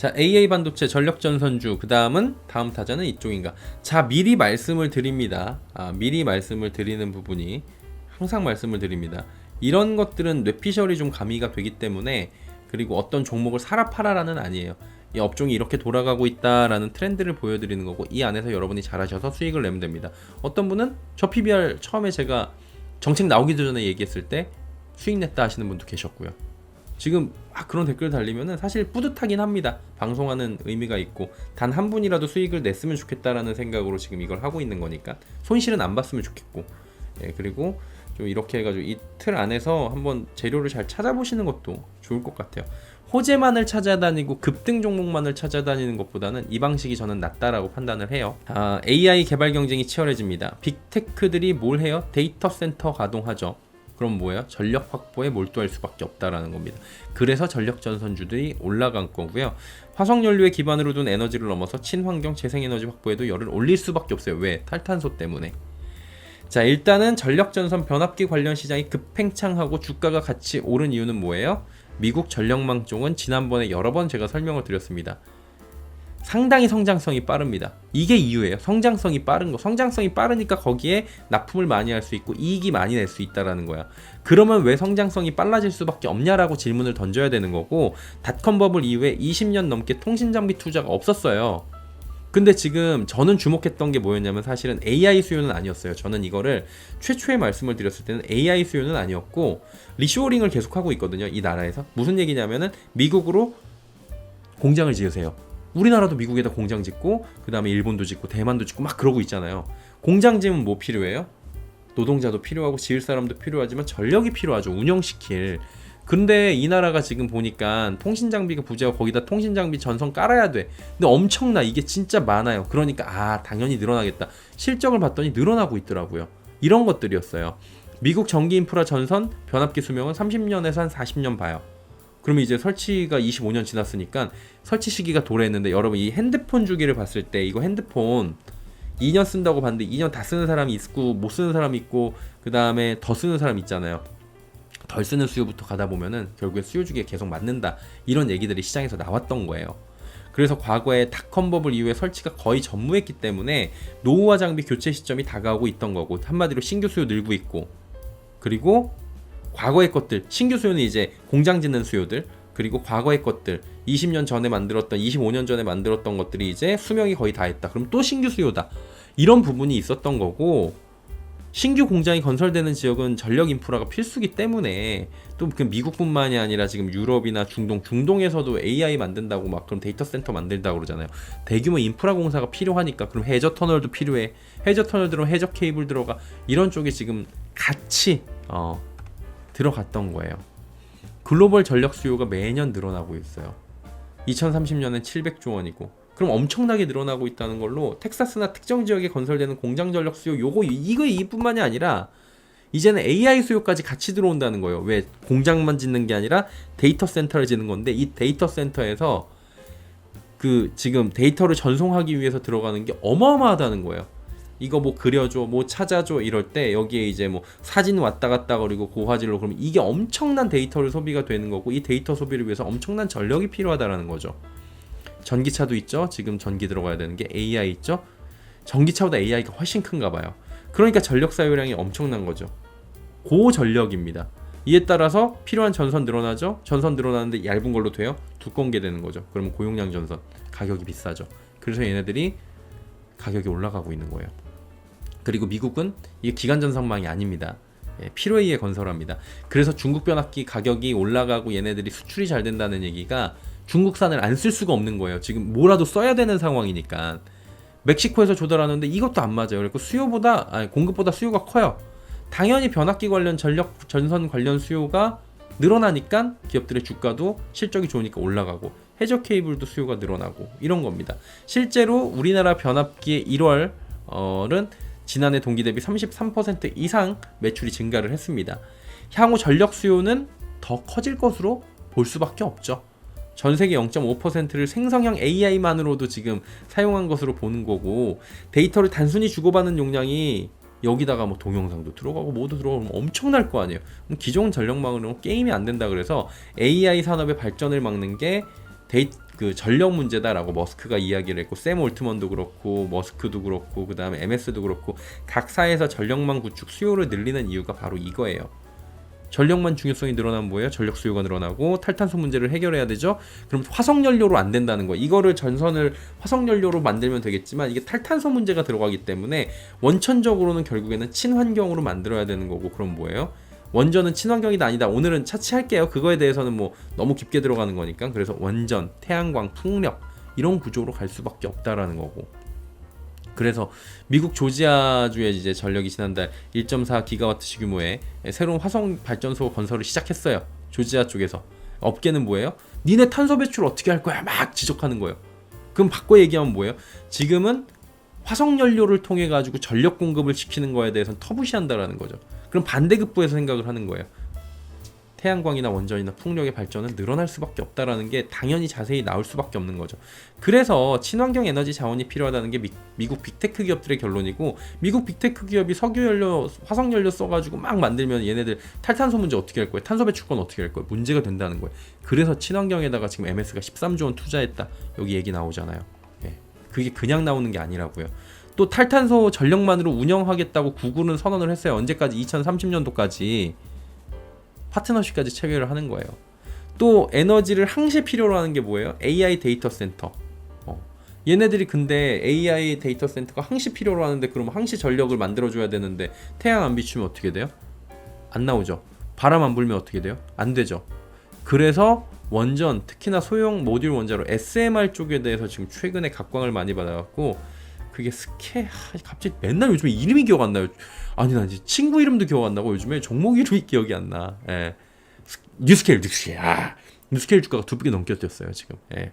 자, AA 반도체 전력전선주, 그 다음은 다음 타자는 이쪽인가. 자, 미리 말씀을 드립니다. 미리 말씀을 드리는 부분이 항상 말씀을 드립니다. 이런 것들은 뇌피셜이 좀 가미가 되기 때문에, 그리고 어떤 종목을 사라 팔아라는 아니에요. 이 업종이 이렇게 돌아가고 있다라는 트렌드를 보여드리는 거고, 이 안에서 여러분이 잘하셔서 수익을 내면 됩니다. 어떤 분은 저 PBR 처음에 제가 정책 나오기도 전에 얘기했을 때 수익 냈다 하시는 분도 계셨고요. 지금 그런 댓글 달리면은 사실 뿌듯하긴 합니다. 방송하는 의미가 있고 단 한 분이라도 수익을 냈으면 좋겠다라는 생각으로 지금 이걸 하고 있는 거니까 손실은 안 봤으면 좋겠고, 그리고 좀 이렇게 해가지고 이 틀 안에서 한번 재료를 잘 찾아보시는 것도 좋을 것 같아요. 호재만을 찾아다니고 급등 종목만을 찾아다니는 것보다는 이 방식이 저는 낫다라고 판단을 해요. AI 개발 경쟁이 치열해집니다. 빅테크들이 뭘 해요? 데이터 센터 가동하죠. 그럼 뭐예요? 전력 확보에 몰두할 수밖에 없다라는 겁니다. 그래서 전력 전선주들이 올라간 거고요. 화석연료에 기반으로 둔 에너지를 넘어서 친환경 재생에너지 확보에도 열을 올릴 수밖에 없어요. 왜? 탈탄소 때문에. 자, 일단은 전력전선 변압기 관련 시장이 급팽창하고 주가가 같이 오른 이유는 뭐예요? 미국 전력망 쪽은 지난번에 여러 번 제가 설명을 드렸습니다. 상당히 성장성이 빠릅니다. 이게 이유예요. 성장성이 빠른 거. 성장성이 빠르니까 거기에 납품을 많이 할 수 있고 이익이 많이 낼 수 있다라는 거야. 그러면 왜 성장성이 빨라질 수밖에 없냐라고 질문을 던져야 되는 거고, 닷컴 버블 이후에 20년 넘게 통신장비 투자가 없었어요. 근데 지금 저는 주목했던 게 뭐였냐면 사실은 AI 수요는 아니었어요. 저는 이거를 최초에 말씀을 드렸을 때는 AI 수요는 아니었고 리쇼어링을 계속하고 있거든요. 이 나라에서. 무슨 얘기냐면은 미국으로 공장을 지으세요. 우리나라도 미국에다 공장 짓고 그 다음에 일본도 짓고 대만도 짓고 막 그러고 있잖아요. 공장 지으면 뭐 필요해요? 노동자도 필요하고 지을 사람도 필요하지만 전력이 필요하죠. 운영시킬. 근데 이 나라가 지금 보니까 통신장비가 부재하고 거기다 통신장비 전선 깔아야 돼. 근데 엄청나. 이게 진짜 많아요. 그러니까 당연히 늘어나겠다. 실적을 봤더니 늘어나고 있더라고요. 이런 것들이었어요. 미국 전기 인프라 전선 변압기 수명은 30년에서 한 40년 봐요. 그러면 이제 설치가 25년 지났으니까 설치 시기가 도래했는데, 여러분 이 핸드폰 주기를 봤을 때 이거 핸드폰 2년 쓴다고 봤는데 2년 다 쓰는 사람이 있고 못 쓰는 사람이 있고 그 다음에 더 쓰는 사람 있잖아요. 덜 쓰는 수요부터 가다 보면은 결국에 수요 주기에 계속 맞는다, 이런 얘기들이 시장에서 나왔던 거예요. 그래서 과거에 닷컴 버블 이후에 설치가 거의 전무했기 때문에 노후화 장비 교체 시점이 다가오고 있던 거고, 한마디로 신규 수요 늘고 있고, 그리고 과거의 것들, 신규 수요는 이제 공장 짓는 수요들, 그리고 과거의 것들 20년 전에 만들었던 25년 전에 만들었던 것들이 이제 수명이 거의 다 했다. 그럼 또 신규 수요다. 이런 부분이 있었던 거고, 신규 공장이 건설되는 지역은 전력 인프라가 필수기 때문에, 또 그 미국뿐만이 아니라 지금 유럽이나 중동에서도 AI 만든다고 막 그럼 데이터 센터 만들다고 그러잖아요. 대규모 인프라 공사가 필요하니까 그럼 해저 터널도 필요해. 해저 터널 들어오면 해저 케이블 들어가. 이런 쪽에 지금 같이 들어갔던 거예요. 글로벌 전력 수요가 매년 늘어나고 있어요. 2030년엔 700조 원이고, 그럼 엄청나게 늘어나고 있다는 걸로 텍사스나 특정 지역에 건설되는 공장 전력 수요 이뿐만이 아니라 이제는 AI 수요까지 같이 들어온다는 거예요. 왜? 공장만 짓는 게 아니라 데이터 센터를 짓는 건데, 이 데이터 센터에서 그 지금 데이터를 전송하기 위해서 들어가는 게 어마어마하다는 거예요. 이거 뭐 그려줘, 뭐 찾아줘 이럴 때 여기에 이제 뭐 사진 왔다 갔다 거리고 고화질로, 그러면 이게 엄청난 데이터를 소비가 되는 거고, 이 데이터 소비를 위해서 엄청난 전력이 필요하다라는 거죠. 전기차도 있죠. 지금 전기 들어가야 되는 게 AI 있죠. 전기차보다 AI가 훨씬 큰가 봐요. 그러니까 전력 사용량이 엄청난 거죠. 고전력입니다. 이에 따라서 필요한 전선 늘어나죠. 전선 늘어나는데 얇은 걸로 돼요. 두꺼운 게 되는 거죠. 그러면 고용량 전선 가격이 비싸죠. 그래서 얘네들이 가격이 올라가고 있는 거예요. 그리고 미국은 이게 기간 전선망이 아닙니다. 필요에 의해 건설합니다. 그래서 중국 변압기 가격이 올라가고 얘네들이 수출이 잘 된다는 얘기가 중국산을 안 쓸 수가 없는 거예요. 지금 뭐라도 써야 되는 상황이니까. 멕시코에서 조달하는데 이것도 안 맞아요. 그리고 공급보다 수요가 커요. 당연히 변압기 관련 전력 전선 관련 수요가 늘어나니까 기업들의 주가도 실적이 좋으니까 올라가고, 해저 케이블도 수요가 늘어나고, 이런 겁니다. 실제로 우리나라 변압기의 1월은 지난해 동기 대비 33% 이상 매출이 증가를 했습니다. 향후 전력 수요는 더 커질 것으로 볼 수밖에 없죠. 전 세계 0.5%를 생성형 AI만으로도 지금 사용한 것으로 보는 거고, 데이터를 단순히 주고받는 용량이 여기다가 뭐 동영상도 들어가고 뭐도 들어가고 엄청날 거 아니에요. 기존 전력망으로는 게임이 안 된다. 그래서 AI 산업의 발전을 막는 게 그 전력 문제다라고 머스크가 이야기를 했고, 샘 올트먼도 그렇고 머스크도 그렇고 그 다음에 MS도 그렇고 각 사에서 전력망 구축 수요를 늘리는 이유가 바로 이거예요. 전력만 중요성이 늘어나면 뭐예요? 전력 수요가 늘어나고 탈탄소 문제를 해결해야 되죠. 그럼 화석연료로 안 된다는 거예요. 이거를 전선을 화석연료로 만들면 되겠지만 이게 탈탄소 문제가 들어가기 때문에 원천적으로는 결국에는 친환경으로 만들어야 되는 거고, 그럼 뭐예요? 원전은 친환경이다 아니다 오늘은 차치할게요. 그거에 대해서는 뭐 너무 깊게 들어가는 거니까. 그래서 원전, 태양광, 풍력 이런 구조로 갈 수밖에 없다라는 거고. 그래서 미국 조지아주의 이제 전력이 지난달 1.4 기가와트시 규모의 새로운 화석 발전소 건설을 시작했어요. 조지아 쪽에서. 업계는 뭐예요? 니네 탄소 배출 어떻게 할 거야? 막 지적하는 거예요. 그럼 바꿔 얘기하면 뭐예요? 지금은 화석 연료를 통해 가지고 전력 공급을 시키는 거에 대해서는 터부시한다라는 거죠. 그럼 반대급부에서 생각을 하는 거예요. 태양광이나 원전이나 풍력의 발전은 늘어날 수밖에 없다라는 게 당연히 자세히 나올 수밖에 없는 거죠. 그래서 친환경 에너지 자원이 필요하다는 게 미국 빅테크 기업들의 결론이고, 미국 빅테크 기업이 석유연료, 화석연료 써가지고 막 만들면 얘네들 탈탄소 문제 어떻게 할 거예요? 탄소 배출권 어떻게 할 거예요? 문제가 된다는 거예요. 그래서 친환경에다가 지금 MS가 13조 원 투자했다. 여기 얘기 나오잖아요. 예. 그게 그냥 나오는 게 아니라고요. 또 탈탄소 전력만으로 운영하겠다고 구글은 선언을 했어요. 언제까지? 2030년도까지 파트너십까지 체결을 하는 거예요. 또 에너지를 항시 필요로 하는 게 뭐예요? AI 데이터 센터. 얘네들이 근데 AI 데이터 센터가 항시 필요로 하는데, 그러면 항시 전력을 만들어줘야 되는데 태양 안 비추면 어떻게 돼요? 안 나오죠. 바람 안 불면 어떻게 돼요? 안 되죠. 그래서 원전, 특히나 소형 모듈 원자로 SMR 쪽에 대해서 지금 최근에 각광을 많이 받아갖고, 그게 갑자기 맨날 요즘에 이름이 기억 안 나요. 아니 나 이제 친구 이름도 기억 안 나고 요즘에 종목 이름이 기억이 안 나. 예. 뉴스케일. 뉴스케일 주가가 2배 넘게 뛰었어요 지금. 예.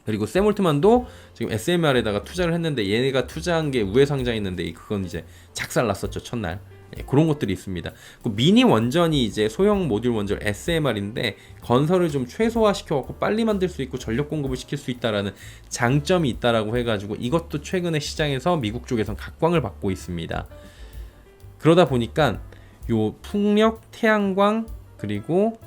그리고 샘 올트만도 지금 SMR에다가 투자를 했는데, 얘네가 투자한 게 우회 상장했는데 그건 이제 작살났었죠 첫날. 예, 그런 것들이 있습니다. 그 미니 원전이 이제 소형 모듈 원전 SMR인데 건설을 좀 최소화시켜갖고 빨리 만들 수 있고 전력 공급을 시킬 수 있다라는 장점이 있다라고 해가지고 이것도 최근에 시장에서 미국 쪽에선 각광을 받고 있습니다. 그러다 보니까 요 풍력, 태양광 그리고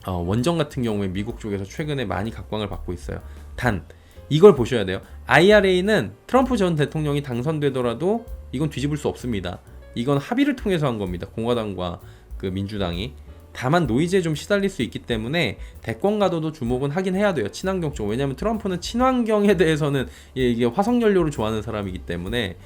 원전 같은 경우에 미국 쪽에서 최근에 많이 각광을 받고 있어요. 단 이걸 보셔야 돼요. IRA는 트럼프 전 대통령이 당선되더라도 이건 뒤집을 수 없습니다. 이건 합의를 통해서 한 겁니다. 공화당과 그 민주당이. 다만 노이즈에 좀 시달릴 수 있기 때문에 대권 가도도 주목은 하긴 해야 돼요. 친환경 쪽. 왜냐하면 트럼프는 친환경에 대해서는 이게 화석연료를 좋아하는 사람이기 때문에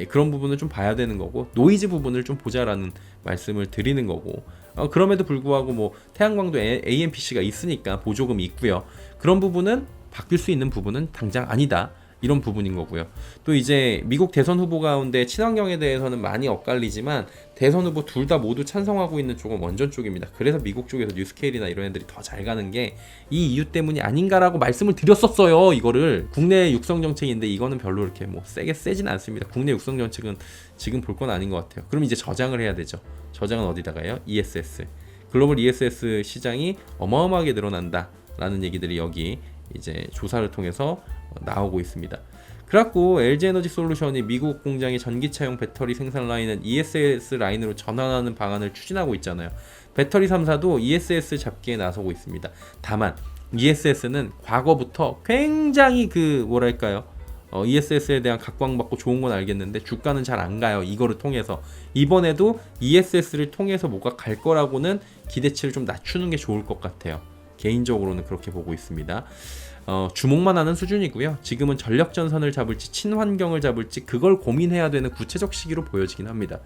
그런 부분을 좀 봐야 되는 거고, 노이즈 부분을 좀 보자라는 말씀을 드리는 거고, 그럼에도 불구하고 뭐 태양광도 AMPC가 있으니까 보조금이 있고요. 그런 부분은 바뀔 수 있는 부분은 당장 아니다. 이런 부분인 거고요. 또 이제 미국 대선 후보 가운데 친환경에 대해서는 많이 엇갈리지만 대선 후보 둘 다 모두 찬성하고 있는 쪽은 원전 쪽입니다. 그래서 미국 쪽에서 뉴스케일이나 이런 애들이 더 잘 가는 게 이 이유 때문이 아닌가라고 말씀을 드렸었어요. 이거를 국내 육성 정책인데 이거는 별로 이렇게 뭐 세진 않습니다. 국내 육성 정책은 지금 볼 건 아닌 것 같아요. 그럼 이제 저장을 해야 되죠. 저장은 어디다가요? ESS. 글로벌 ESS 시장이 어마어마하게 늘어난다라는 얘기들이 여기 이제 조사를 통해서 나오고 있습니다. 그래갖고 LG에너지솔루션이 미국 공장의 전기차용 배터리 생산 라인은 ESS 라인으로 전환하는 방안을 추진하고 있잖아요. 배터리 3사도 ESS 잡기에 나서고 있습니다. 다만 ESS는 과거부터 굉장히 ESS에 대한 각광받고 좋은 건 알겠는데 주가는 잘 안 가요. 이거를 통해서 이번에도 ESS를 통해서 뭐가 갈 거라고는 기대치를 좀 낮추는 게 좋을 것 같아요. 개인적으로는 그렇게 보고 있습니다. 주목만 하는 수준이고요. 지금은 전력전선을 잡을지 친환경을 잡을지 그걸 고민해야 되는 구체적 시기로 보여지긴 합니다.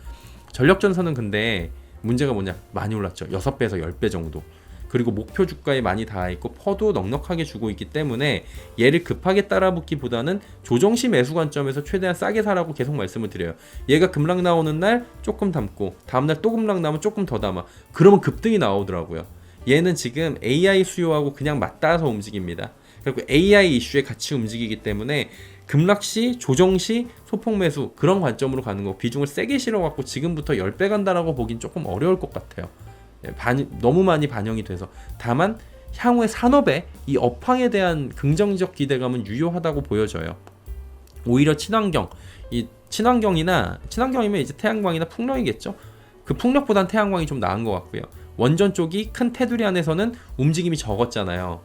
전력전선은 근데 문제가 뭐냐? 많이 올랐죠. 6배에서 10배 정도. 그리고 목표 주가에 많이 닿아 있고 퍼도 넉넉하게 주고 있기 때문에 얘를 급하게 따라붙기보다는 조정시 매수 관점에서 최대한 싸게 사라고 계속 말씀을 드려요. 얘가 급락 나오는 날 조금 담고 다음날 또 급락 나오면 조금 더 담아. 그러면 급등이 나오더라고요. 얘는 지금 AI 수요하고 그냥 맞닿아서 움직입니다. 그리고 AI 이슈에 같이 움직이기 때문에 급락시, 조정시, 소폭 매수 그런 관점으로 가는 거, 비중을 세게 실어갖고 지금부터 10배 간다라고 보긴 조금 어려울 것 같아요. 너무 많이 반영이 돼서. 다만 향후의 산업에 이 업황에 대한 긍정적 기대감은 유효하다고 보여져요. 오히려 친환경이면 이제 태양광이나 풍력이겠죠. 그 풍력보단 태양광이 좀 나은 것 같고요. 원전 쪽이 큰 테두리 안에서는 움직임이 적었잖아요.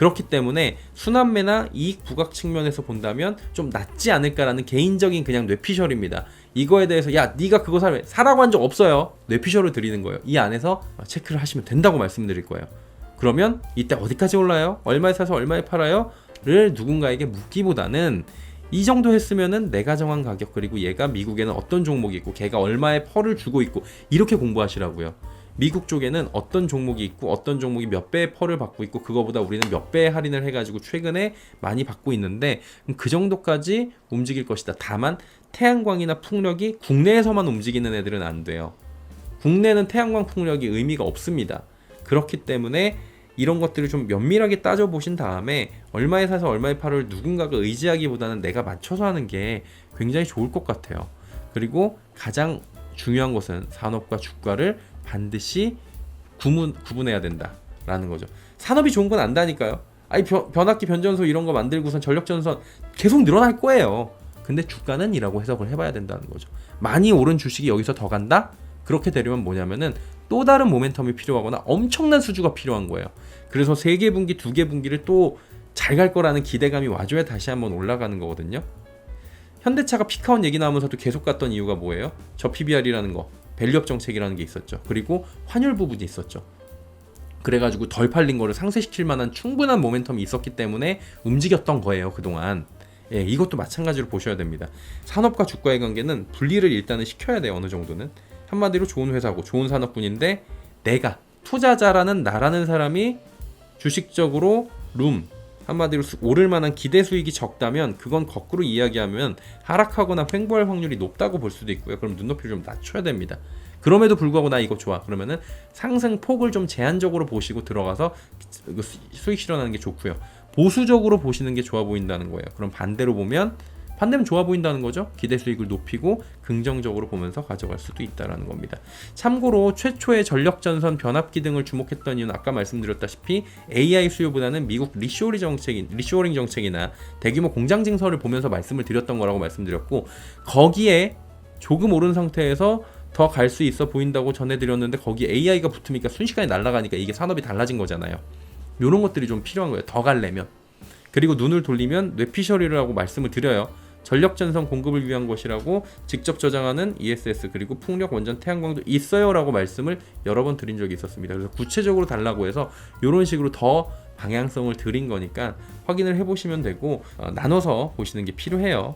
그렇기 때문에 순환매나 이익 부각 측면에서 본다면 좀 낫지 않을까라는 개인적인 그냥 뇌피셜입니다. 이거에 대해서 야 네가 그거 사라고 한 적 없어요. 뇌피셜을 드리는 거예요. 이 안에서 체크를 하시면 된다고 말씀드릴 거예요. 그러면 이때 어디까지 올라요? 얼마에 사서 얼마에 팔아요? 를 누군가에게 묻기보다는 이 정도 했으면은 내가 정한 가격, 그리고 얘가 미국에는 어떤 종목이 있고 걔가 얼마의 펄을 주고 있고, 이렇게 공부하시라고요. 미국 쪽에는 어떤 종목이 있고 어떤 종목이 몇 배의 펄을 받고 있고 그거보다 우리는 몇 배의 할인을 해가지고 최근에 많이 받고 있는데 그 정도까지 움직일 것이다. 다만 태양광이나 풍력이 국내에서만 움직이는 애들은 안 돼요. 국내는 태양광 풍력이 의미가 없습니다. 그렇기 때문에 이런 것들을 좀 면밀하게 따져보신 다음에 얼마에 사서 얼마에 팔을 누군가가 의지하기보다는 내가 맞춰서 하는 게 굉장히 좋을 것 같아요. 그리고 가장 중요한 것은 산업과 주가를 반드시 구분해야 된다라는 거죠. 산업이 좋은 건 안다니까요. 아니 변압기 변전소 이런 거 만들고선 전력전선 계속 늘어날 거예요. 근데 주가는 이라고 해석을 해봐야 된다는 거죠. 많이 오른 주식이 여기서 더 간다? 그렇게 되려면 뭐냐면은 또 다른 모멘텀이 필요하거나 엄청난 수주가 필요한 거예요. 그래서 3개 분기, 2개 분기를 또 잘 갈 거라는 기대감이 와줘야 다시 한번 올라가는 거거든요. 현대차가 피카온 얘기 나오면서도 계속 갔던 이유가 뭐예요? 저 PBR이라는 거, 밸류업 정책이라는 게 있었죠. 그리고 환율 부분이 있었죠. 그래가지고 덜 팔린 거를 상쇄시킬 만한 충분한 모멘텀이 있었기 때문에 움직였던 거예요, 그동안. 예, 이것도 마찬가지로 보셔야 됩니다. 산업과 주가의 관계는 분리를 일단은 시켜야 돼요, 어느 정도는. 한마디로 좋은 회사고 좋은 산업군인데 내가 투자자라는 나라는 사람이 주식적으로 한마디로 오를 만한 기대 수익이 적다면 그건 거꾸로 이야기하면 하락하거나 횡보할 확률이 높다고 볼 수도 있고요. 그럼 눈높이를 좀 낮춰야 됩니다. 그럼에도 불구하고 나 이거 좋아. 그러면은 상승 폭을 좀 제한적으로 보시고 들어가서 수익 실현하는 게 좋고요. 보수적으로 보시는 게 좋아 보인다는 거예요. 그럼 반대로 보면 반대면 좋아 보인다는 거죠. 기대 수익을 높이고 긍정적으로 보면서 가져갈 수도 있다는 겁니다. 참고로 최초의 전력전선 변압기 등을 주목했던 이유는 아까 말씀드렸다시피 AI 수요보다는 미국 리쇼어링 정책이나 대규모 공장 증설을 보면서 말씀을 드렸던 거라고 말씀드렸고, 거기에 조금 오른 상태에서 더 갈 수 있어 보인다고 전해드렸는데 거기에 AI가 붙으니까 순식간에 날아가니까 이게 산업이 달라진 거잖아요. 이런 것들이 좀 필요한 거예요. 더 가려면. 그리고 눈을 돌리면 뇌피셜이라고 말씀을 드려요. 전력전선 공급을 위한 것이라고 직접 저장하는 ESS 그리고 풍력, 원전, 태양광도 있어요 라고 말씀을 여러 번 드린 적이 있었습니다. 그래서 구체적으로 달라고 해서 이런 식으로 더 방향성을 드린 거니까 확인을 해보시면 되고 나눠서 보시는 게 필요해요.